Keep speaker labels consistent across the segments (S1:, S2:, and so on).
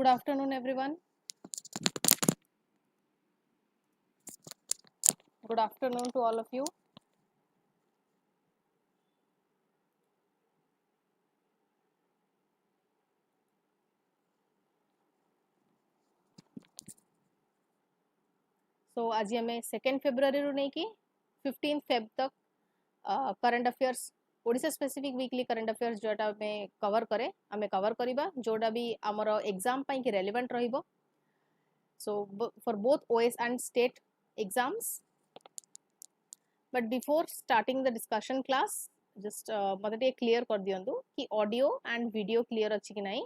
S1: Good afternoon, everyone. Good afternoon to all of you. So आज हमें 2 February रू नहीं की 15 Feb तक current affairs Odisha specific weekly current affairs जोटा हमें कवर करे हमें कवर करिबा जोटा भी हमर एग्जाम पई की रेलेवेंट रहिबो. So for both OAS and state exams. But before starting the discussion class, just मते टे क्लियर कर दियंतु कि ऑडियो एंड वीडियो क्लियर अछि कि नहीं,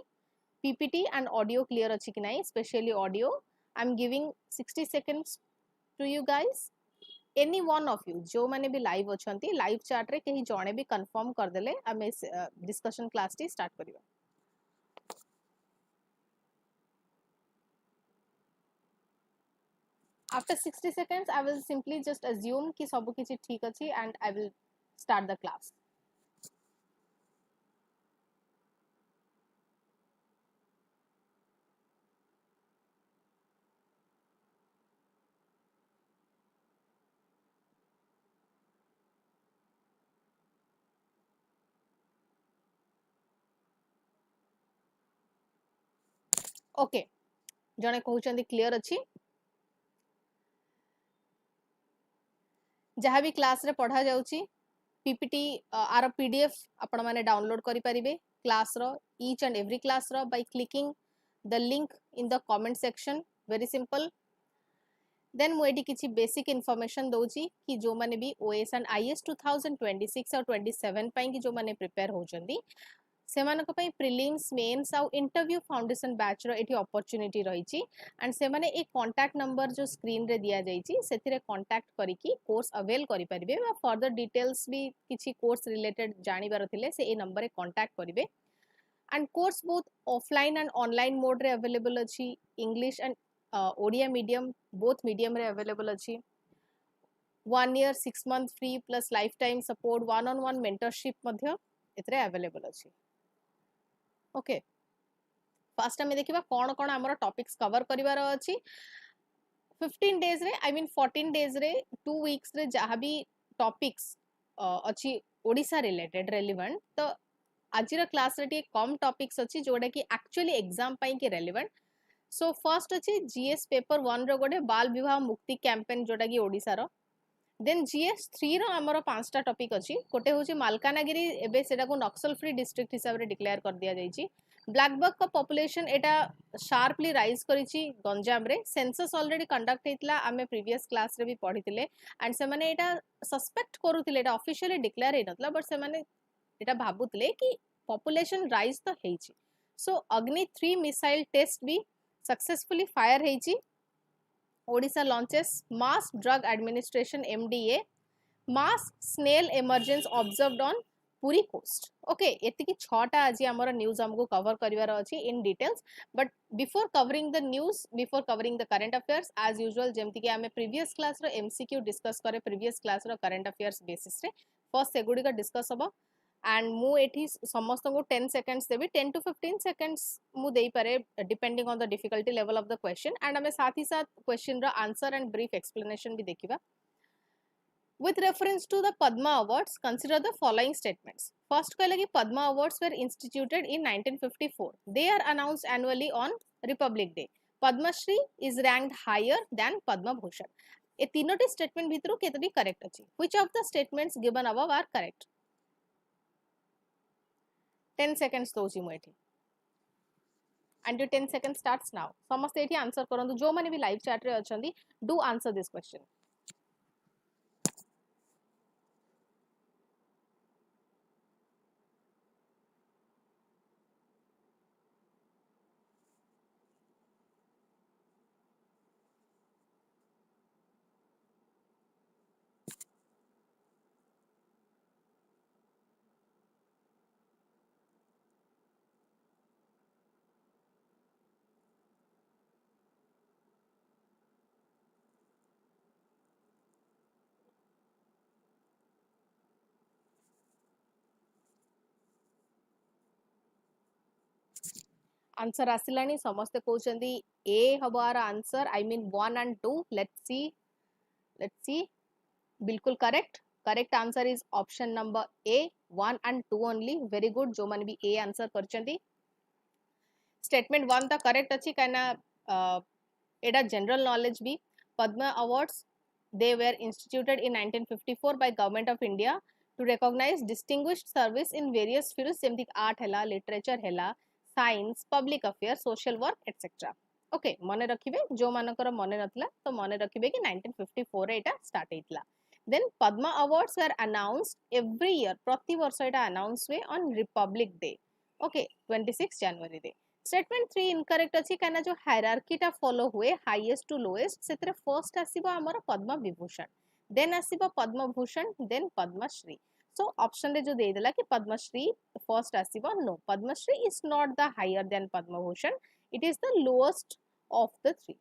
S1: पीपीटी एंड ऑडियो क्लियर अछि कि नहीं. Specially audio I am giving 60 seconds to you guys. Any one of you जो माने भी लाइव अछंती लाइव चैट रे कहीं जणे भी कंफर्म कर देले हमें डिस्कशन क्लास टी स्टार्ट करिबा. After 60 seconds I will simply just assume कि सब किछि ठीक अछि and I will start the class. Okay जणे कहउचंदी क्लियर अछि. जहाँ भी क्लास रे पढ़ा जाउची पीपीटी आर पीडीएफ आपण माने डाउनलोड करि परिबे क्लास रो ईच एंड एवरी क्लास रो by clicking the link in the comment section. Very simple. Then मु एटी किछि बेसिक इन्फॉर्मेशन दउची कि जो माने भी ओएस एंड आईएस 2026 और 27 पई कि जो माने प्रिपेयर होचंदी सेमानक पई प्रीलिम्स मेंस आउ इंटरव्यू फाउंडेशन बैच रो एटी अपॉर्चुनिटी रहिची एंड सेमाने एक कांटेक्ट नंबर जो स्क्रीन रे दिया जाईची सेथिरे कांटेक्ट करिकी कोर्स अवेल करि परिबे बा फर्दर डिटेल्स भी किछि कोर्स रिलेटेड जानि बार थिले से ए नंबर रे कांटेक्ट करिवे. And course both offline and online mode रे अवेलेबल अछि. English and Odia medium both medium रे अवेलेबल अछि. 1 year 6 month free plus life time support one on one mentorship मध्य एतरे अवेलेबल अछि. ओके फर्स्ट आम देखा कौन कौन आम टॉपिक्स कवर करिवार अछि. 15 डेज रे आई मीन 14 डेज रे 2 वीक्स रे जहाँ भी टॉपिक्स अछि ओडिशा रिलेटेड रेलिवेंट तो आज क्लास रे कम टॉपिक्स अछि जोड़ा कि एक्चुअली एग्जाम पाई के रेलिवेंट. सो फर्स्ट अछि जीएस पेपर 1 रो गोटे बाल विवाह मुक्ति कैंपेन जोटा कि ओडिशा रो. देन जीएस 3 रो हमरो 5टा टॉपिक अछि. गोटे होची मालकानगिरी एबे सेटा को नक्सल फ्री डिस्ट्रिक्ट हिसाब रे डिक्लेयर कर दिया जाईची. ब्लैकबक का पॉपुलेशन एटा शार्पली राइज करिची गंजाम रे. सेंसस ऑलरेडी कंडक्ट हेतला आमे प्रीवियस क्लास रे भी पढितिले एंड से माने एटा suspect करूतिले Etah officially declare हेनतला but से माने एटा भाबुतिले कि पॉपुलेशन राइज तो हेची. सो अग्नि 3 मिसाइल टेस्ट भी सक्सेसफुली फायर हेची. Odisha launches mass drug administration MDA mass snail emergence observed on Puri coast. Okay एतिकी 6टा आज हमर न्यूज़ हमको कवर करिवार अछि in details. But before covering the news before covering the current affairs as usual जेमति कि हमें प्रीवियस क्लास रो एमसीक्यू डिस्कस करे प्रीवियस क्लास रो करंट अफेयर्स बेसिस रे फर्स्ट सेगुडी का डिस्कस हबो एंड मु एठी समस्त को 10 सेकंड्स देबी. 10 to 15 सेकंड्स मु देई पारे depending on the difficulty level of the question and हमें साथ ही साथ क्वेश्चन रो आंसर एंड ब्रीफ एक्सप्लेनेशन भी देखिबा. With reference to the Padma Awards, consider the following statements. First कहले कि Padma Awards were instituted in 1954. They are announced annually on Republic Day. Padma Shri is ranked higher than Padma Bhushan. A तीनोटी statement भितरु केतोटी correct अछि. Which of the statements given above are correct? 10 seconds दोची मु एठी and your 10 seconds starts now. समस्त एठी answer करंतु जो माने भी live chat रे अछंदी do answer this question. Answer आसिलानी समस्ते कहउछंदी ए हबो आर answer I mean 1 and 2 let's see बिल्कुल correct answer is option number A 1 and 2 only very good जो माने भी ए आंसर करचंदी स्टेटमेंट 1 ता करेक्ट अछि काना एडा जनरल नॉलेज भी Padma awards they were instituted in 1954 by government of India to recognize distinguished service in various fields जेमति art हैला लिटरेचर हैला science public affair social work etcetera okay मने रखिबे जो मानकर मने नथला तो मने रखिबे कि 1954 रे एटा स्टार्ट हेतला then Padma awards are announced every year प्रति वर्ष एटा अनाउंस हुए ऑन रिपब्लिक डे ओके 26 जनवरी रे स्टेटमेंट 3 इनकरेक्ट अछि काना जो हायरार्की टा फॉलो हुए हाईएस्ट टू लोएस्ट सेतरे फर्स्ट आसीबो हमर पद्म विभूषण देन आसीबो Padma Bhushan then Padmashri so option रे जो दे देला कि पद्मश्री फर्स्ट आसीबो no Padmashri is not the higher than Padma Bhushan it is the lowest of the three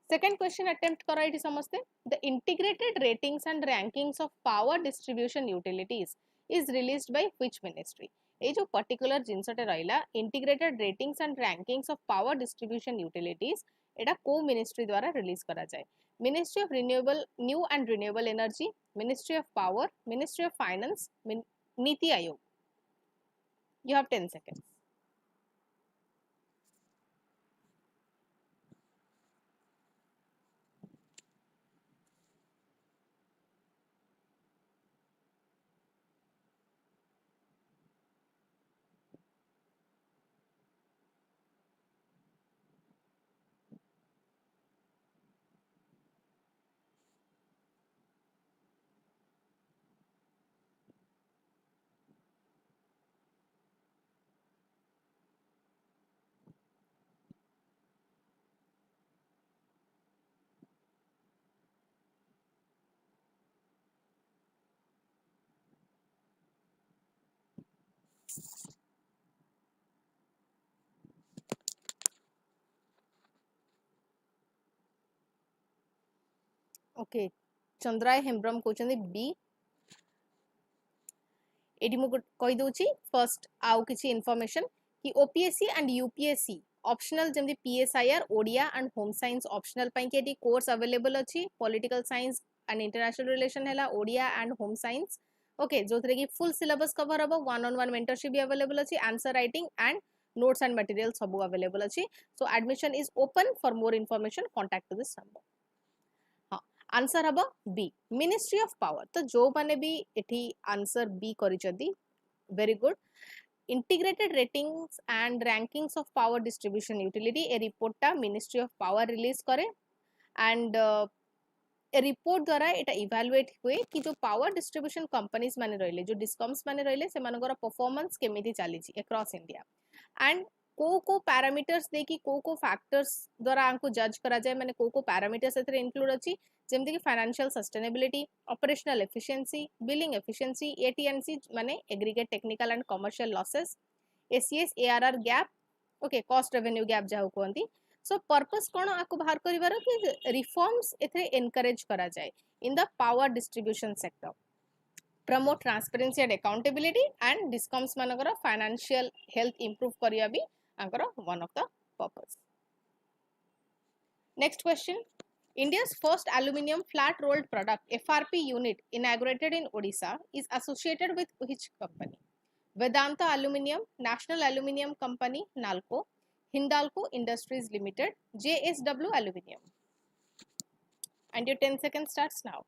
S1: second question attempt करा इटी समझते the integrated ratings and rankings of power distribution utilities is released by which ministry ए जो particular जिनसटे रहिला integrated ratings and rankings of power distribution utilities एटा को ministry द्वारा रिलीज करा जाए ministry of renewable new and renewable energy ministry of power ministry of finance NITI Aayog you have 10 seconds okay Chandray Hembram कहउछंदी बी एडी मु कहि दोची फर्स्ट आउ किछि इन्फॉर्मेशन कि ओपीएससी एंड यूपीएससी ऑप्शनल जेमि PSIR Odia and home science optional पई के एडी कोर्स अवेलेबल अछि political science and international relation हैला Odia and home science okay जोथरे कि फुल सिलेबस कवर हबो 1-on-1 मेंटरशिप भी अवेलेबल अछि answer writing and notes and material सब अवेलेबल अछि so admission is open for more information contact to this number answer हबो B ministry of power तो जो माने भी एठी आंसर बी करिसदी very good integrated ratings and rankings of power distribution utility ए रिपोर्ट टा मिनिस्ट्री ऑफ पावर रिलीज करे एंड ए रिपोर्ट द्वारा एटा इवैल्यूएट हुए कि जो पावर डिस्ट्रीब्यूशन कंपनीज माने रहले जो डिस्कम्स माने रहले से मानकर परफॉर्मेंस केमिति चली छि अक्रॉस इंडिया एंड को पैरामीटर्स देखि को फैक्टर्स द्वारा आंको जज करा जाय माने को पैरामीटर्स एथरे इंक्लूड अछि जेमति कि financial sustainability operational efficiency billing efficiency AT&C माने aggregate technical and commercial losses ACS ARR gap okay cost revenue gap जाहु कोंती सो पर्पस कोन आको बाहर करिवार कि रिफॉर्म्स एथरे एनकरेज करा जाय in the power distribution sector promote transparency and accountability and discoms मानकर financial health improve करिया भी आंकर one of the purpose next question India's first aluminium flat rolled product FRP unit inaugurated in Odisha is associated with which company? Vedanta Aluminium, National Aluminium Company, Nalco, Hindalco Industries Limited, JSW Aluminium. And your 10 seconds starts now.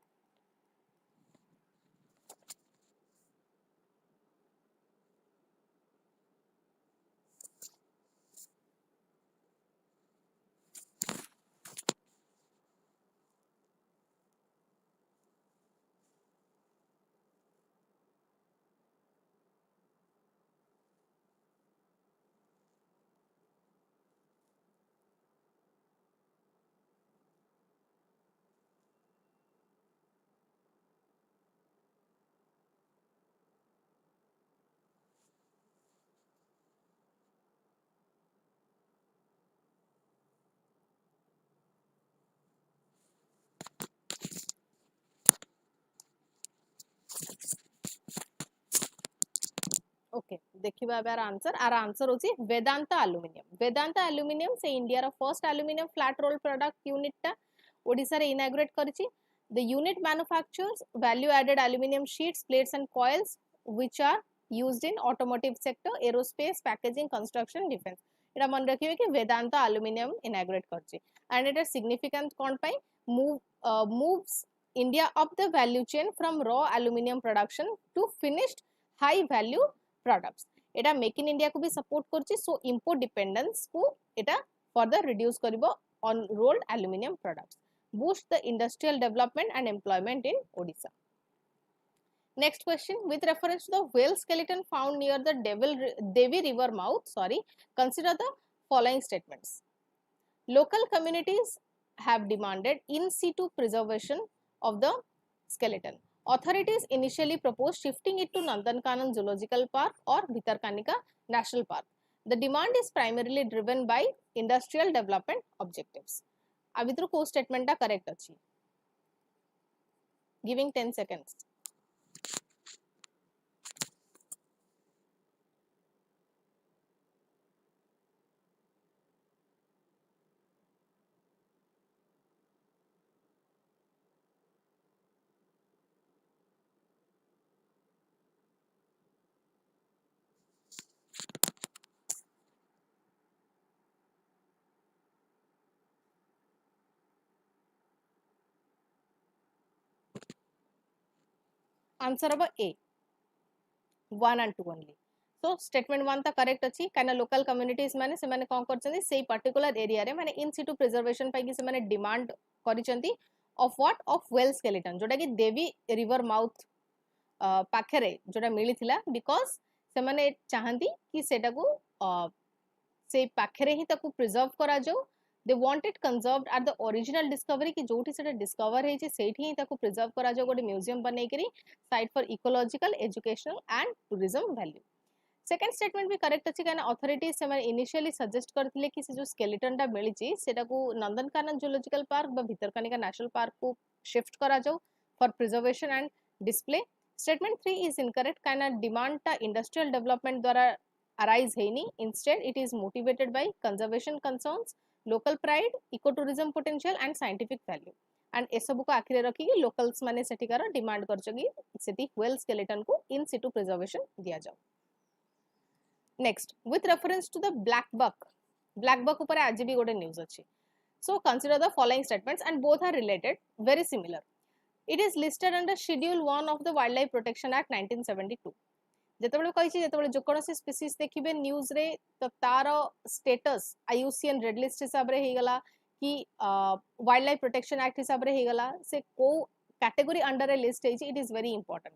S1: Okay देखिबा बार answer होची Vedanta aluminium. Vedanta aluminium से India रो first aluminium flat roll product unit टा ओडिसा रे inaugurate करची। The unit manufactures value added aluminium sheets, plates and coils which are used in automotive sector, aerospace, packaging, construction, defence. एटा मन रखिबे कि वेदांता एल्युमिनियम इनॉग्रेट करची एंड इट इज सिग्निफिकेंट कोन पई moves India up the value chain from raw aluminum production to finished high value products. एटा make in India को भी सपोर्ट करछि, सो इंपोर्ट डिपेंडेंस को एटा फर्दर रिड्यूस करिवो on rolled aluminium products, boost the industrial development and employment in Odisha. Next question, with reference to the whale skeleton found near the Devi river mouth, consider the following statements. Local communities have demanded in situ preservation of the skeleton. Authorities initially proposed shifting it to Nandankanan Zoological Park or Bhitarkanika National Park. The demand is primarily driven by industrial development objectives. Abhitru co statement ta correct achi. Giving 10 seconds. Answer of A 1 and 2 only. So statement 1 ta correct achi kaina local communities mane se mane kon करछन्ती सेई particular area रे माने in situ preservation पाई कि से माने demand करिसन्ती of what, of whale skeleton जोटा कि देवी river mouth पाखरे जोटा मिलिथिला because से माने चाहंती कि सेटा को से पाखरे ही ताकू प्रिजर्व करा जाऊ। they want it conserved at the original discovery कि जोठी सेटा डिस्कवर हे जे सेठी ही ताकू प्रिजर्व करा जाऊ गोटे म्यूजियम बनै करी site for ecological, educational and tourism value. Second statement भी करेक्ट अछि काना अथॉरिटीज से माने इनिशियली सजेस्ट करथिले कि से जो स्केलेटन टा मिलिची सेटा को नंदनकानन जूलॉजिकल पार्क बा भितरकनिका नेशनल पार्क को शिफ्ट करा जाऊ for preservation and display. Statement 3 is incorrect काना डिमांड टा इंडस्ट्रियल डेवलपमेंट द्वारा अराइज हेनी, instead it is motivated by conservation concerns, local pride, eco tourism potential and scientific value and ए सब को आखिरे रखी कि लोकल्स माने सेठिकार डिमांड करछगी सेठी व्हेल स्केलेटन को इन सिटू प्रिजर्वेशन दिया जाऊ। Next, with reference to the blackbuck ऊपर आज भी गोटे न्यूज अच्छी। So consider the following statements and both are related, very similar. It is listed under schedule 1 of the wildlife protection act 1972। जेतेबेले कहिछि जेतेबेले जो कोनोसी स्पीसीज देखिबे न्यूज रे तो तार स्टेटस आईयूसीएन रेड लिस्ट हिसाब रे हेगला कि वाइल्ड लाइफ प्रोटेक्शन एक्ट हिसाब रे हेगला से को कैटेगरी अंडर ए लिस्ट है, it is very important.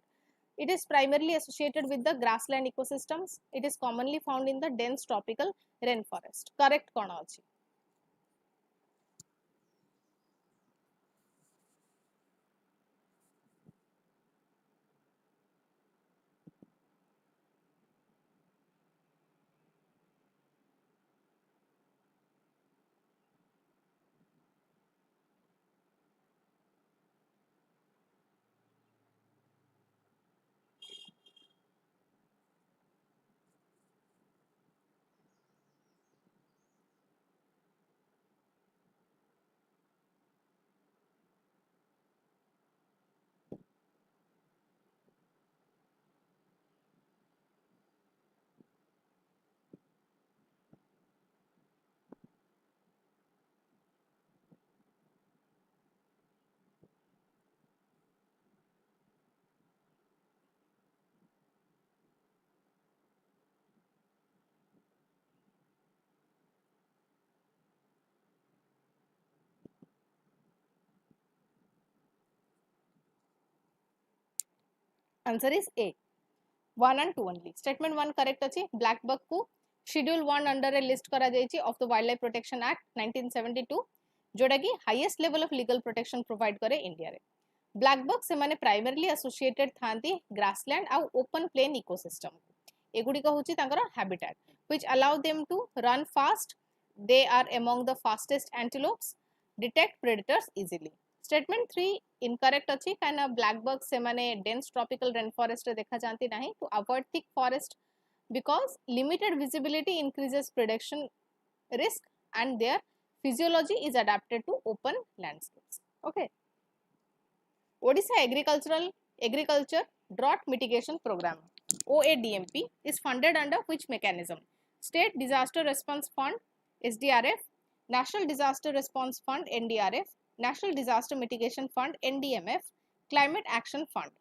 S1: It is primarily associated with the grassland ecosystems. It is commonly found in the dense tropical rainforest. Correct कौन अछि? Answer is A 1 and 2 only. Statement 1 correct अछि। Blackbuck को schedule 1 under ए list करा जायछि of the wildlife protection act 1972 जोटा कि highest level of legal protection provide करे इंडिया रे। ब्लैकबक से माने प्राइमरली एसोसिएटेड थांती ग्रासलैंड आ ओपन प्लेन इकोसिस्टम। एगुडी को होछि तांकर habitat which allow them to run fast. They are among the fastest antelopes, detect predators easily. Statement 3 incorrect अछि काना ब्लैकबक से माने डेंस ट्रॉपिकल रेन फॉरेस्ट रे देखा जानती नाही to avoid thick forest because limited visibility increases predation risk and their physiology is adapted to open landscapes. Okay. Odisha Agriculture Drought Mitigation Program OADMP is funded under which mechanism? State Disaster Response Fund SDRF, National Disaster Response Fund NDRF, National Disaster Mitigation Fund NDMF, Climate Action Fund.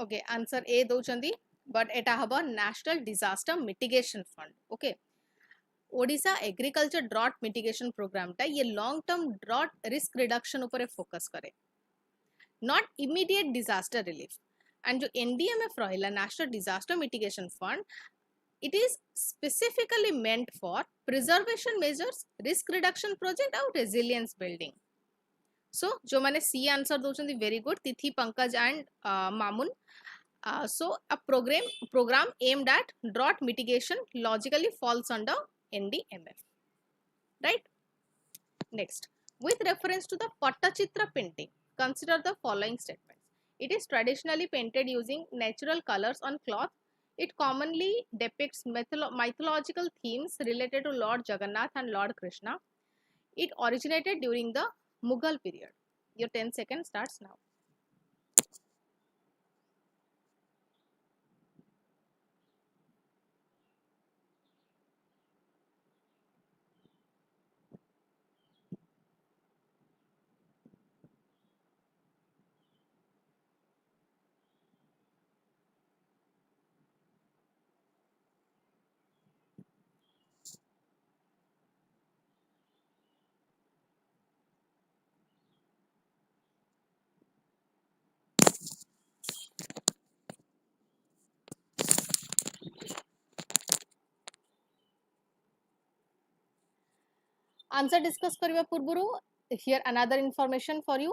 S1: Okay, answer A दौचंदी but एटा हबो National Disaster Mitigation Fund. Okay. Odisha agriculture drought mitigation programme टा ये long term drought risk reduction ऊपर focus करे, not immediate disaster relief. And जो NDMF रहिला national disaster mitigation fund, it is specifically meant for preservation measures, risk reduction project और resilience building. So जो माने C answer दोचंदी very good, Tithi Pankaj and Mamun. So a program aimed at drought mitigation logically falls under NDMF, right? Next, with reference to the Pattachitra painting, consider the following statements. It is traditionally painted using natural colors on cloth. It commonly depicts mythological themes related to Lord Jagannath and Lord Krishna. It originated during the Mughal period. Your 10 seconds starts now. Answer discuss kariba purburu, here another information for you.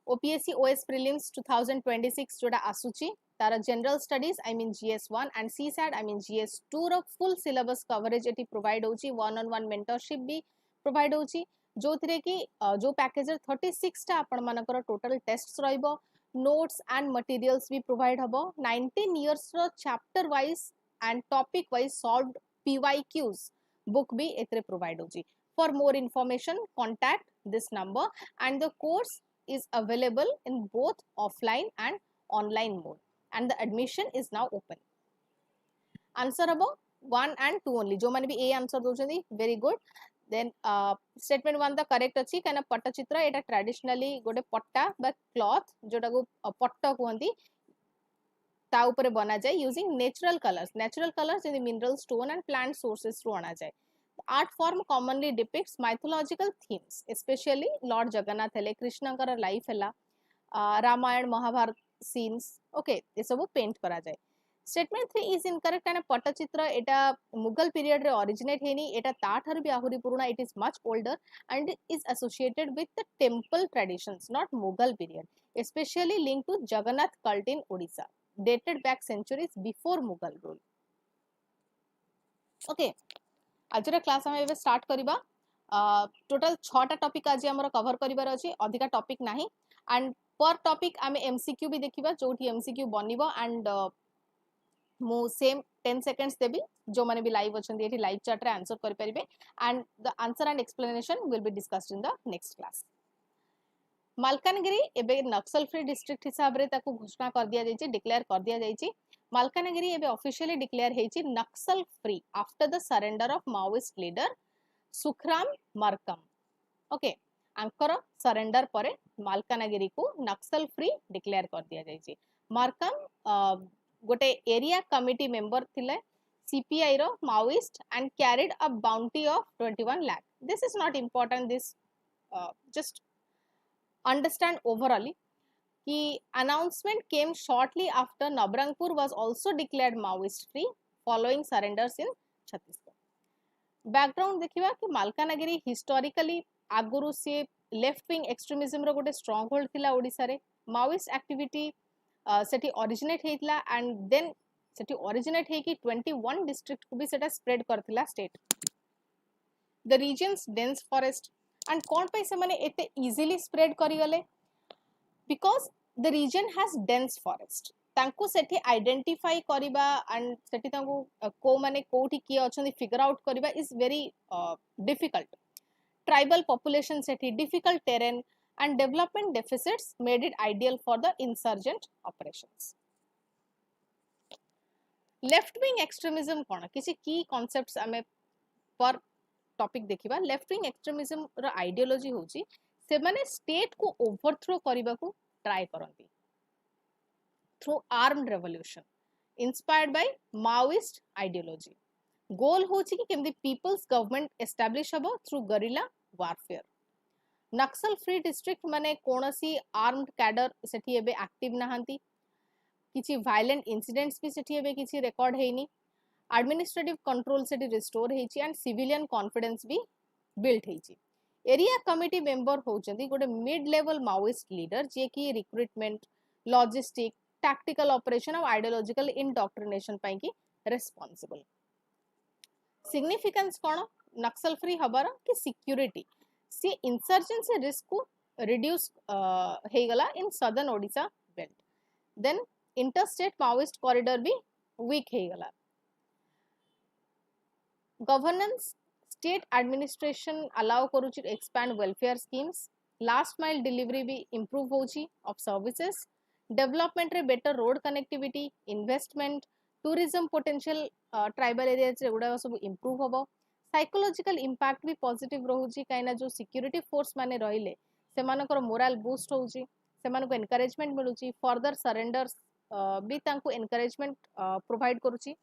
S1: OPSC OS prelims 2026 जोटा आसुची तारा general studies I mean GS1 and CSAT I mean GS2 रो full syllabus coverage एटी provide होची, one on one mentorship भी provide होची, जो थिरे कि जो पैकेज 36 टा आपण मानकर टोटल टेस्ट्स रहइबो, नोट्स एंड मटेरियल्स भी प्रोवाइड हबो, 19 इयर्स रो chapter wise and topic wise solved PYQs book भी एतरे प्रोवाइड होची. For more information, contact this number and the course is available in both offline and online mode and the admission is now open. Answer about 1 and 2 only. जो माने भी A answer दोचंदी, very good. Then statement 1 the correct अछि काना पट्टचित्र एटा traditionally गोटे पट्टा बा cloth जोटा को पट्ट कहंती ता ऊपर बना जाय using natural colors in the mineral, stone and plant sources रो आना जाय. Art form commonly depicts mythological themes, especially Lord Jagannath हेले, कृष्ण कर लाइफ हेला, रामायण महाभारत scenes. Okay, ये सब पेंट करा जाए. Statement 3 is incorrect and Pattachitra Etah Mughal period रे originate हेनी, एटा ताठर भी आहुरी पुराना, it is much older and is associated with the temple traditions, not Mughal period, especially linked to Jagannath cult in Odisha, dated back centuries before Mughal rule. Okay. आज class हम एबे start करिबा. Total 6 टा topic आज हमर cover करिबार अछि, अधिका topic नाही एंड पर टॉपिक आमे MCQ भी देखिबा, जोठी MCQ बनिबो एंड मो सेम 10 सेकंड्स देबी, जो माने भी लाइव अछंदी एठी लाइव चैट रे आंसर करि परिबे and the answer and explanation will be discussed in the next class. Malkangiri एबे नक्सल फ्री डिस्ट्रिक्ट हिसाब रे ताको घोषणा कर दिया जायछि, डिक्लेयर कर दिया जायछि. Malkangiri एबे ऑफिशियली डिक्लेयर हेछि Naxal free after the surrender of Maoist leader Sukhram Markam. Okay, आंकर सरेंडर परे मालकानगिरी को नक्सल फ्री डिक्लेयर कर दिया जायछि. मार्कम गोटे एरिया कमिटी मेंबर थिले CPI रो Maoist and carried a bounty of 21 lakh. This is not important, this just understand overally. कि announcement came shortly after Nabarangpur was also declared Maoist free following surrenders in Chhattisgarh. Background देखिबा कि Malkangiri historically आगुरु से left wing extremism रो गोटे strong hold थिला ओडिसा रे Maoist activity सेठी originate हेतला and then सेठी ओरिजिनेट हे कि 21 डिस्ट्रिक्ट को भी सेटा स्प्रेड करथिला state the reasons dense forest and कोन पे से माने एते इजीली स्प्रेड करि गले because the region has dense forest तांको सेठी आइडेंटिफाई करिबा एंड सेठी तांको को माने कोठी की अछन फिगर आउट करिबा is very difficult tribal population सेठी difficult terrain and development deficits made it ideal for the insurgent operations left wing extremism कोन किसी की कांसेप्ट्स हमें पर टॉपिक देखिबा लेफ्ट विंग एक्सट्रीमिज्म रो आइडियोलॉजी होची से माने स्टेट को ओवरथ्रो करिबा को ट्राई करंती through armed revolution inspired by Maoist ideology. Goal होची कि केमदी people's government establish हबो through guerrilla warfare. Naxal free district माने कोनसी armed cadre सेठी एबे active नहांती किछि violent incidents भी सेठी एबे किछि record हेनी administrative control सेठी restore हेची and civilian confidence भी built हेची. Area committee member होचंदी गोटे mid level Maoist leader जे कि recruitment logistic tactical operation of ideological indoctrination पाई की responsible. Significance कोन नक्सल फ्री हबार कि security सी insurgency risk को reduce हे गला in southern Odisha belt. Then interstate Maoist corridor भी weak हे गला. Governance state administration allow करूची to expand welfare schemes. Last mile delivery भी improve होची of services. डेवलपमेंट रे better road connectivity investment tourism potential tribal area रे गुडा सब improve होबो psychological impact भी पॉजिटिव रहउची काइना जो सिक्योरिटी फोर्स माने रहिले से मानकर मोरल बूस्ट होउची से मानको एनकरेजमेंट मिलुची फर्दर सरेंडर्स भी तांको एनकरेजमेंट प्रोवाइड करूची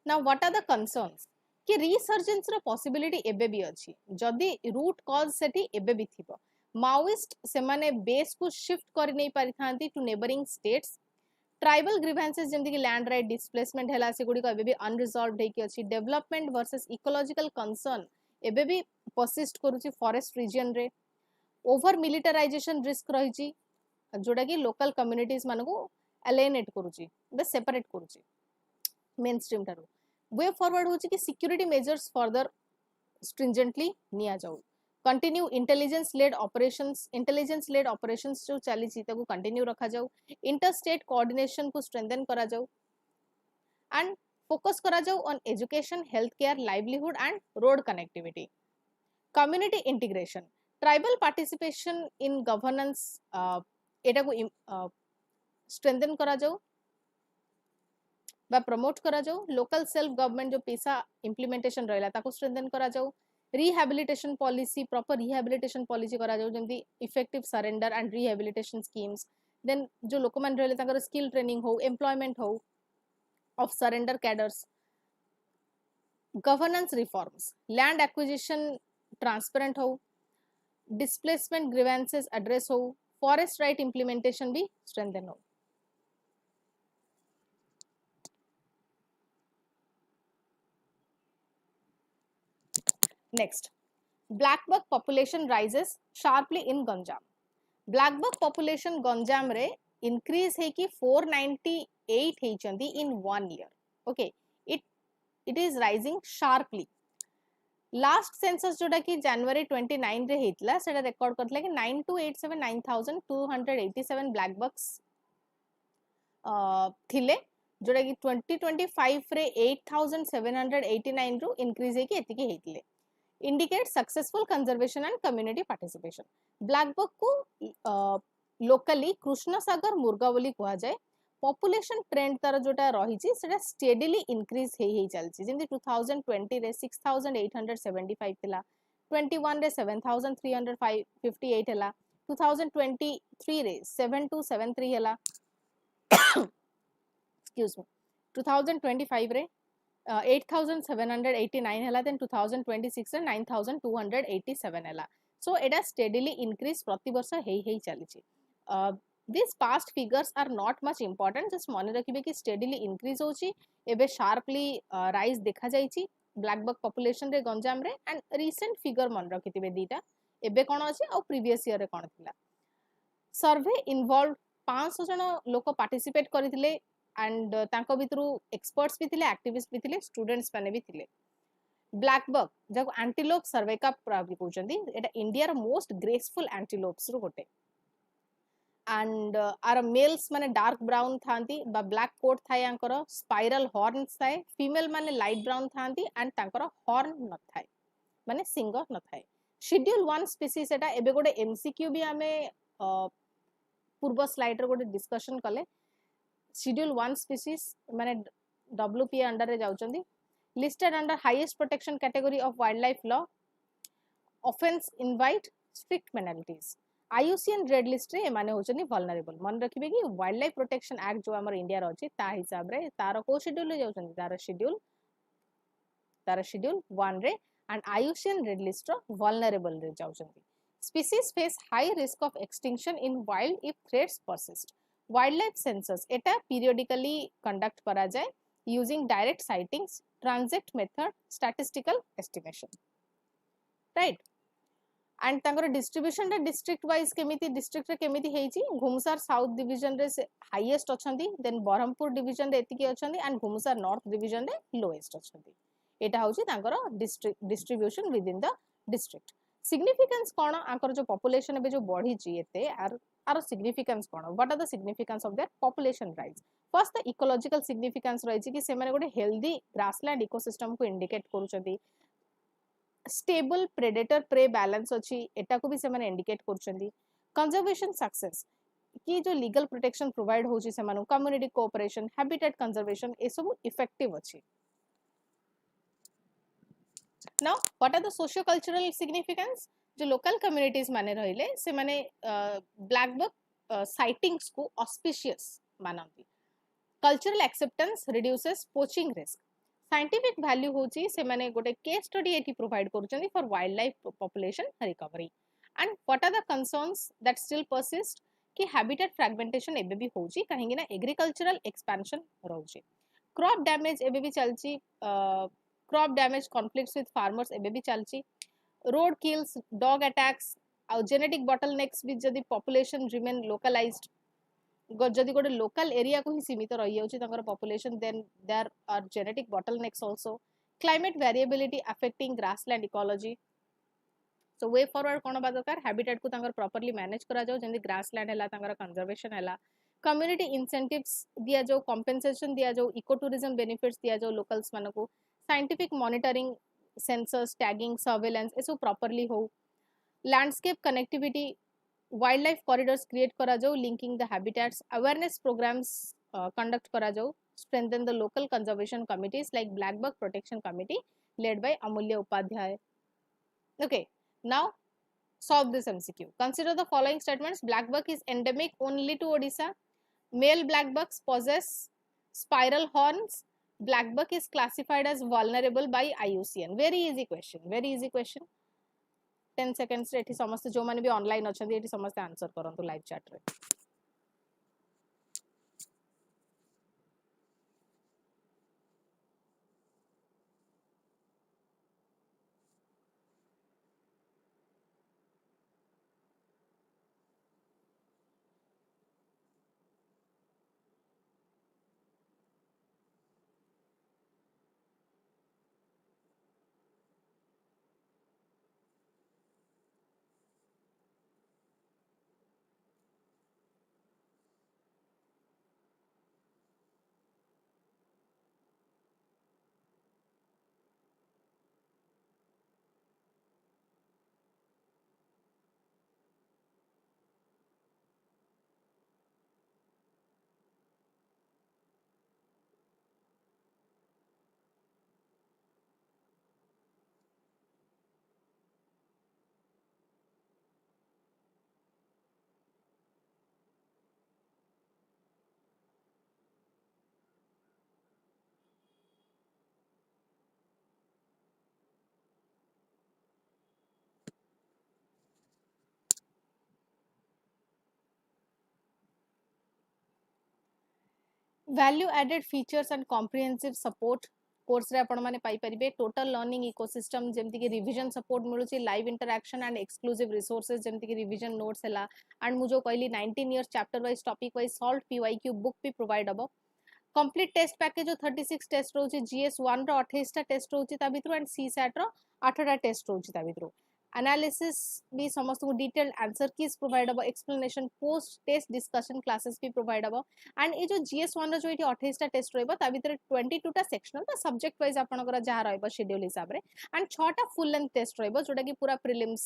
S1: Now what are the concerns कि resurgence रो possibility एबे भी अछि जदी root cause सेठी एबे भी थिबो माओइस्ट से माने बेस को शिफ्ट कर नै पारि थांती to neighbouring states tribal grievances जेमति कि लैंड राइट डिस्प्लेसमेंट हला से गुडी को एबे भी अनरिजॉल्वड हे कि अछि डेवलपमेंट वर्सेस इकोलॉजिकल कंसर्न एबे भी परसिस्ट करूची फॉरेस्ट रीजन रे ओवर मिलिटराइजेशन रिस्क रही छी जोडा कि लोकल कम्युनिटीज मानको एलिनेट करूची बे सेपरेट करूची मेन स्ट्रीम थारो वे फॉरवर्ड होची कि सिक्योरिटी मेजर्स फर्दर स्ट्रिंजेंटली निया जाऊ कंटिन्यू इंटेलिजेंस लेड ऑपरेशंस जो चली छी ताको कंटिन्यू रखा जाऊ इंटर स्टेट कोऑर्डिनेशन को स्ट्रेंथन करा जाऊ एंड फोकस करा जाऊ on education health care livelihood and road connectivity community integration tribal participation in governance एटा को स्ट्रेंथन करा जाऊ बा प्रमोट करा जाऊ लोकल सेल्फ गवर्नमेंट जो पैसा इंप्लीमेंटेशन रहला ताको स्ट्रेंथन करा जाऊ rehabilitation policy proper rehabilitation policy करा जाऊ जेमति effective surrender and rehabilitation schemes then जो लोक मान रहले ताकर स्किल ट्रेनिंग हो एम्प्लॉयमेंट हो of surrender cadres governance reforms land acquisition transparent हो डिस्प्लेसमेंट ग्रीवेंसेस एड्रेस हो फॉरेस्ट राइट इंप्लीमेंटेशन भी स्ट्रेंथन हो Next, Blackbuck population rises sharply in Ganjam. Blackbuck population Ganjam re increase है कि 498 है चंदी in 1 year. Okay, it is rising sharply. Last census जोड़ा कि January 29 रे हितला सेटा रिकॉर्ड करथला कि 9287 Blackbucks थिले जोड़ा कि 2025 रे 8789 रु इंक्रीज है कि एतिके हितले indicate successful conservation and community participation. Blackbuck को locally कृष्ण सागर मुर्गा बोली कहा जाए population trend तार जोटा रही छी सेटा steadily increase हे चलची जेंति 2020 रे 6875 थिला 21 रे 7358 हला 2023 रे 7273 हला एक्सक्यूज मी 2025 रे 8789 हला देन 2026 रे 9287 हला सो एटा स्टेडीली इंक्रीज प्रति वर्ष हेई चली this past figures are not much important just मन रखिबे कि स्टेडीली इंक्रीज होची एबे शार्पली राइज देखा जाईची ब्लैकबक पॉपुलेशन रे गंजाम रे एंड रिसेंट फिगर मन रखिथिबे दीटा एबे कोन अछि और प्रीवियस ईयर रे कोन थिला सर्वे इन्वॉल्व 500 जन लोक पार्टिसिपेट करथिले एंड तांको भितरु एक्सपर्ट्स भी थिले एक्टिविस्ट भी थिले स्टूडेंट्स माने भी थिले ब्लैकबक जब एंटीलोप सर्वे का प्राप्ति कहउचंदी एटा इंडिया रो मोस्ट ग्रेसफुल एंटीलोप्स रो गोटे एंड आर मेल्स माने डार्क ब्राउन थांती बा ब्लैक कोट थाय आंकर स्पाइरल हॉर्न्स थाय फीमेल माने लाइट ब्राउन थांती एंड तांकर हॉर्न न थाय माने सिंग न थाय शेड्यूल 1 स्पीसीज एटा एबे गोटे एमसीक्यू भी हमें पूर्व स्लाइड रे गोटे डिस्कशन कले शेड्यूल 1 स्पीसीज माने डब्ल्यूपी अंडर रे जाउचंदी listed under highest protection category of wildlife law offense invite strict penalties IUCN red list रे माने होचनी vulnerable मन रखिबे कि वाइल्ड लाइफ प्रोटेक्शन एक्ट जो हमर इंडिया रो अछि ता हिसाब रे तार को शेड्यूल रे जाउचंदी तार शेड्यूल 1 रे एंड IUCN रेड लिस्ट रो vulnerable रे जाउचंदी species face high risk of extinction in wild if threats persist wildlife census Etah periodically conduct करा जाय using direct sightings transit method statistical estimation right and तांकर distribution रे district wise केमिति district रे केमिति हेची घुमसार साउथ डिवीजन रे highest अछंती देन बरहमपुर डिवीजन रे एतिकी अछंती एंड घुमसार नॉर्थ डिवीजन रे लोएस्ट अछंती एटा होची तांकर distribution within the district significance कोन आंकर जो पॉपुलेशन बे जो बढ़ी ची एते आर सिग्निफिकेंस कोन what are the significance of their population rise first the ecological significance रहिची कि से माने गोटे हेल्दी ग्रासलैंड इकोसिस्टम को इंडिकेट करूचंती स्टेबल प्रेडेटर प्रे बैलेंस अछि एटा को भी से माने इंडिकेट करूचंती कंजर्वेशन सक्सेस कि जो लीगल प्रोटेक्शन प्रोवाइड होची से मानु कम्युनिटी कोऑपरेशन हैबिटेट कंजर्वेशन ए सब इफेक्टिव अछि now what are the socio cultural significance जो लोकल कम्युनिटीज माने रहिले से माने ब्लैकबक साइटिंग्स को ऑस्पिशियस मानंती cultural acceptance reduces poaching risk scientific value होची से माने गोटे केस स्टडी एटी प्रोवाइड करूचंदी for wildlife population recovery and what are the concerns that still persist कि हैबिटेट फ्रैगमेंटेशन एबे भी होची कहेंगे ना एग्रीकल्चरल एक्सपेंशन रहउची क्रॉप डैमेज एबे भी चलची crop damage conflicts with farmers एबे भी चलची रोड किल्स डॉग अटैक्स और जेनेटिक बॉटलनेक्स भी जदी पॉपुलेशन रिमेन लोकलाइज्ड जदि गोटे लोकल एरिया को ही सीमित रही जाउची तांकर population then there are genetic bottlenecks also climate variability affecting grassland ecology so way forward कोन बा दरकार हैबिटेट को तांकर प्रॉपर्ली मैनेज करा जाओ जेंदी ग्रासलैंड हला तांकर कंजर्वेशन हला कम्युनिटी इंसेंटिव्स दिया जाओ कंपेंसेशन दिया जाओ इको टूरिज्म बेनिफिट्स दिया जाओ लोकल्स मानको scientific monitoring sensors tagging surveillance ए सब प्रॉपर्ली हो landscape connectivity wildlife corridors create करा जाओ linking the habitats awareness programmes conduct करा जाओ strengthen the local conservation committees like blackbuck protection committee led by Amulya Upadhyay okay now solve this MCQ consider the following statements blackbuck is endemic only to Odisha male blackbucks possess spiral horns blackbuck is classified as vulnerable by IUCN very easy question 10 seconds रे एठी समस्त जो माने भी online अछंती एठी समस्त answer करंतु live chat रे value added features and comprehensive support course रे आपण माने पाई परिबे टोटल लर्निंग इकोसिस्टम जेमति कि रिवीजन सपोर्ट मिलुची live interaction and exclusive resources जेमति कि रिवीजन नोट्स हला एंड मु जो कहली 19 years chapter wise topic wise solve PYQ book भी प्रोवाइड हबो कंप्लीट टेस्ट पैकेज 36 टेस्ट रोची जीएस 1 रो 28 टा टेस्ट रोची ता भितरो एंड सी सैट रो 8 टा टेस्ट रोची ता भितरो एनालिसिस भी समस्त को डिटेल्ड आंसर कीज प्रोवाइड हबो explanation post test discussion classes भी प्रोवाइड हबो एंड ये जो जीएस 1 रो जो 28 टा टेस्ट रहबो ता भितर 22 टा सेक्शनल ता सब्जेक्ट वाइज आपनकर जहा रहबो शेड्यूल हिसाब रे एंड 6 टा फुल लेंथ टेस्ट रहबो जोटा कि पूरा प्रीलिम्स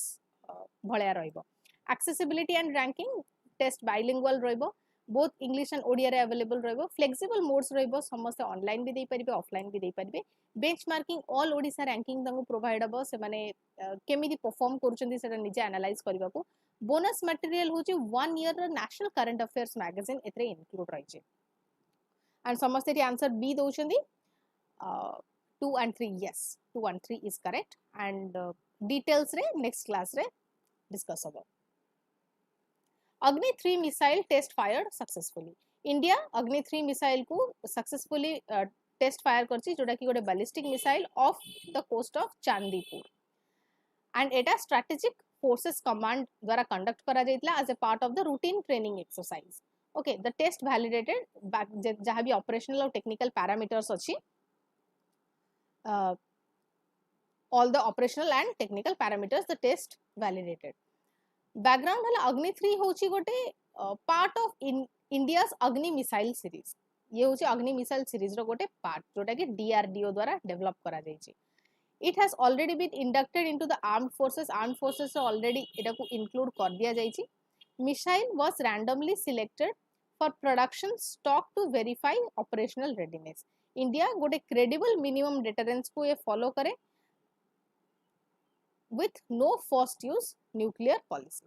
S1: भलिया रहबो accessibility and ranking test bilingual रहबो बोथ इंग्लिश एंड ओडिया रे अवेलेबल रहबो फ्लेक्सिबल मोड्स रहबो समस्त ऑनलाइन भी दे परिबे ऑफलाइन भी दे परिबे बेंचमार्किंग ऑल ओडिसा रैंकिंग तंगु प्रोवाइड हबो से माने केमिति परफॉर्म करूचंदी सेटा निजे एनालाइज करबा को बोनस मटेरियल होची 1 year national current affairs magazine एतरे इंक्लूड रही छे एंड समस्त एटी आंसर बी दोचंदी 2 and 3 yes 2 and 3 is correct and details रे नेक्स्ट क्लास रे डिस्कस हबो Agni 3 missile test fired successfully India Agni 3 missile को सक्सेसफुली टेस्ट फायर करछि जोटा कि गोटे ballistic missile off the coast of Chandipur and एटा स्ट्रेटेजिक फोर्सेस कमांड द्वारा कंडक्ट करा जाइतला as a part of the routine training exercise okay the test validated जहां भी ऑपरेशनल और टेक्निकल पैरामीटर्स अछि all the operational and technical parameters the test validated background हला अग्नि 3 होची गोटे पार्ट ऑफ इंडियास अग्नि मिसाइल सीरीज ये होची अग्नि मिसाइल सीरीज रो गोटे पार्ट जोटा कि डीआरडीओ द्वारा डेवलप करा जाय छी it has already been inducted into the armed forces already एटा को इंक्लूड कर दिया जाय छी missile was randomly selected for production stock to verify operational readiness India गोटे क्रेडिबल मिनिमम डिटरेंस को ये फॉलो करे with no first use nuclear policy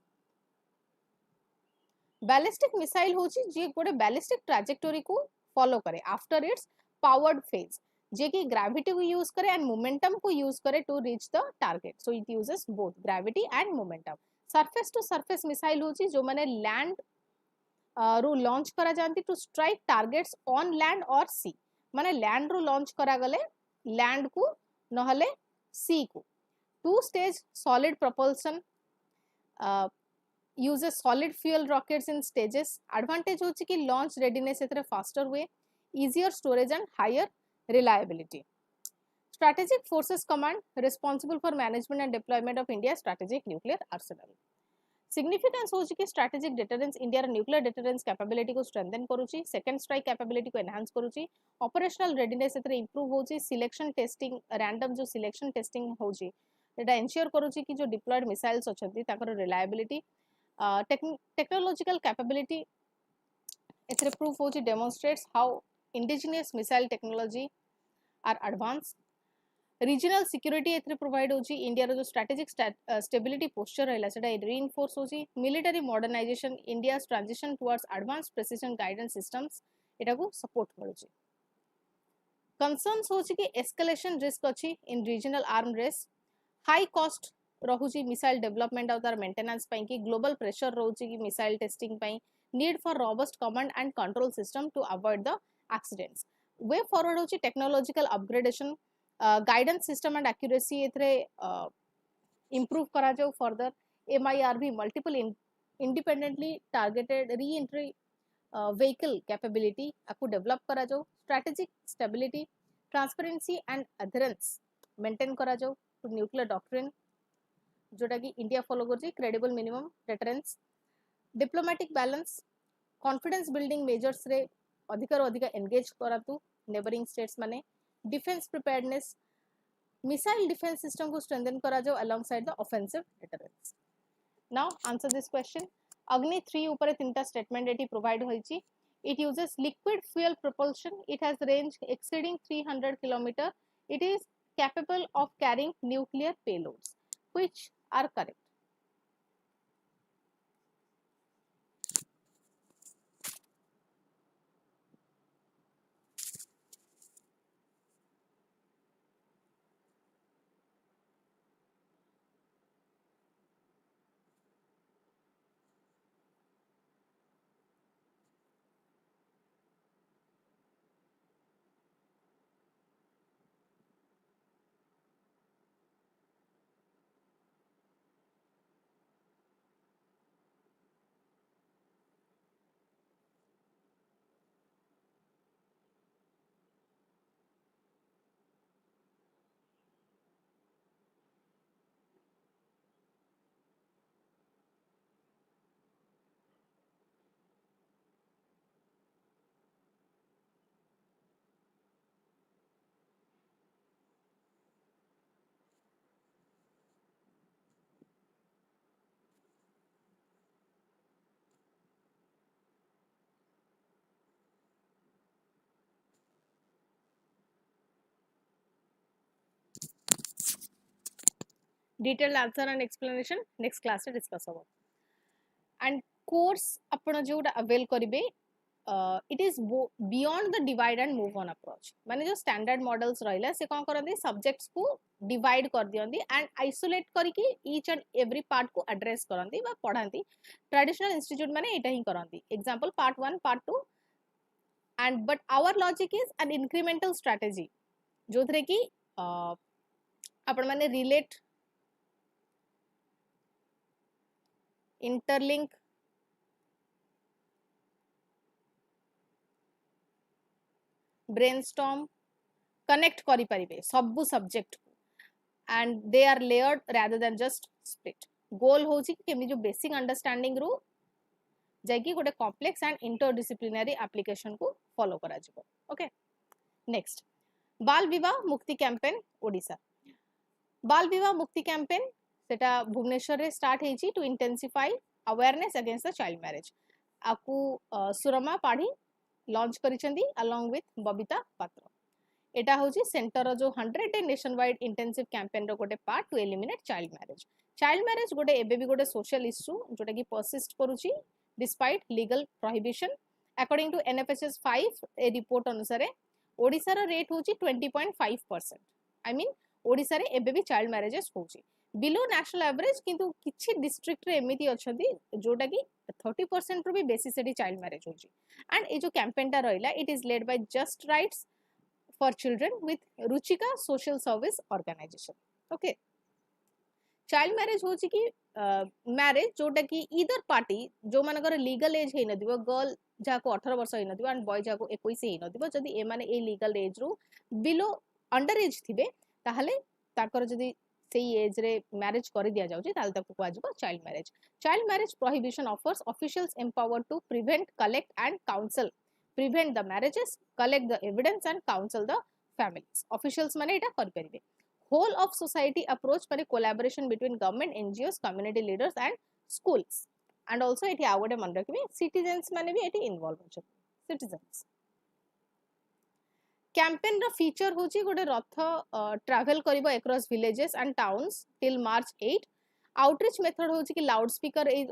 S1: ballistic missile होची जे गोटे ballistic trajectory को follow करे after its powered phase जे कि gravity को use करे and momentum को use करे to reach the target so it uses both gravity and momentum surface to surface missile होची जो माने land रो launch करा जानती to strike targets on land or sea माने land रो launch करा गले land को नहले sea को two stage solid propulsion uses solid fuel rockets in stages advantage होची कि launch readiness एतरे faster हुए easier storage and higher reliability strategic forces command responsible for management and deployment of India's strategic nuclear arsenal significance होची कि strategic deterrence India nuclear deterrence capability को strengthen करूची second strike capability को enhance करूची operational readiness एतरे improve होची selection testing random जो selection testing होची एटा ensure करूची कि जो डिप्लॉयड मिसाइल्स अछंती ताकर रिलायबिलिटी टेक्नोलॉजिकल कैपेबिलिटी एथरे प्रूफ होची demonstrates how indigenous missile technology are advance regional security एथरे प्रोवाइड होची इंडिया रो जो स्ट्रेटेजिक स्टेबिलिटी पोस्चर रहला सेटा रीइंफोर्स होची military modernisation India's transition towards advance precision guidance systems एटा को सपोर्ट करूची कंसर्न्स होची कि एस्केलेशन रिस्क अछि in regional arm race high cost रहुची मिसाइल डेवलपमेंट और तार मेंटेनेंस पई कि ग्लोबल प्रेशर रहुची कि मिसाइल टेस्टिंग पई need for robust command and control system to avoid the accidents way forward होची technological upgradation guidance system and accuracy एथरे इंप्रूव करा जाऊ फर्दर एमआईआर भी multiple independently targeted re entry vehicle capability आपको develop करा जाऊ strategic stability transparency and adherence maintain करा जाऊ to nuclear doctrine जोटा कि इंडिया फॉलो करछि credible minimum deterrence diplomatic balance confidence building measures रे अधिक अधिक एंगेज करातु नेबरिंग स्टेट्स माने defence preparedness missile defence system को स्ट्रेंथन करा जाओ alongside the offensive deterrence now answer this question Agni 3 ऊपर तीनटा स्टेटमेंट एटी प्रोवाइड होईछि it uses liquid fuel propulsion it has range exceeding 300 km it is capable of carrying nuclear payloads which are correct detailed answer and explanation next class रे discuss होगा. And course आपण जोटा avail करिवे it is beyond the divide and move on approach. माने जो standard models रहिला से कौन करंदी subjects को divide कर दियंदी and isolate करके each and every part को address करंदी बा पढ़ांदी. Traditional institute माने एटा ही करंदी. Example part 1 part 2 and but our logic is an incremental strategy जो थरे की आपण माने relate interlink brainstorm connect करि परिबे सब subject and they are layered rather than just split. goal होची कि केमि जो basic understanding रो जायकि गोटे complex and interdisciplinary application को follow करा जिवो. Okay, next बाल विवाह मुक्ति कैंपेन ओडिशा. बाल विवाह मुक्ति कैंपेन सेटा भुवनेश्वर रे स्टार्ट हेची to intensify awareness against the child marriage. आकु सुरमा पाढ़ी लॉन्च करिसेंदी along with बबीता पात्र. एटा होची सेंटर जो 100 day nationwide intensive campaign रो गोटे part to eliminate child marriage. Child marriage गोटे एबे भी गोटे सोशल इश्यू जोटा की परसिस्ट करूची despite legal prohibition. According to NFSS 5 ए रिपोर्ट अनुसार ओडिसा रो रेट होची 20.5%. आई मीन ओडिसा रे एबे भी चाइल्ड मैरिजेस होची बिलो नेशनल एवरेज किंतु किछि डिस्ट्रिक्ट रे एमिति अछंती जोटा की 30% रो भी बेसी सेठी चाइल्ड मैरिज होची. एंड ए जो कैंपेन टा रहिला it is led by just rights for children with Ruchika social service organization. Okay, child marriage होची कि मैरिज जोटा कि ईदर पार्टी जो मानकर लीगल एज हे नदिबो गर्ल जाको 18 वर्ष हे नदिबो एंड बॉय जाको 21 हे नदिबो जदी ए माने ए लीगल एज रो बिलो अंडर एज थिबे ताहले ताकर जदी सेई एज रे मैरिज कर दिया जाउची ताल ताको को आजिबो child marriage. Child marriage prohibition officers officials empowered to prevent, collect and counsel, prevent the marriages, collect the evidence and counsel the families. Officials माने एटा कर परिबे. whole of society approach माने collaboration between government, NGOs, community leaders and schools. and also एठी आगोटे मन रखिबे citizens माने भी एठी involve होछ. citizens कैंपेन रो फीचर होची गोटे रथ ट्रैवल करिवो across villages and towns till March 8. Outreach method होची कि लाउड स्पीकर ए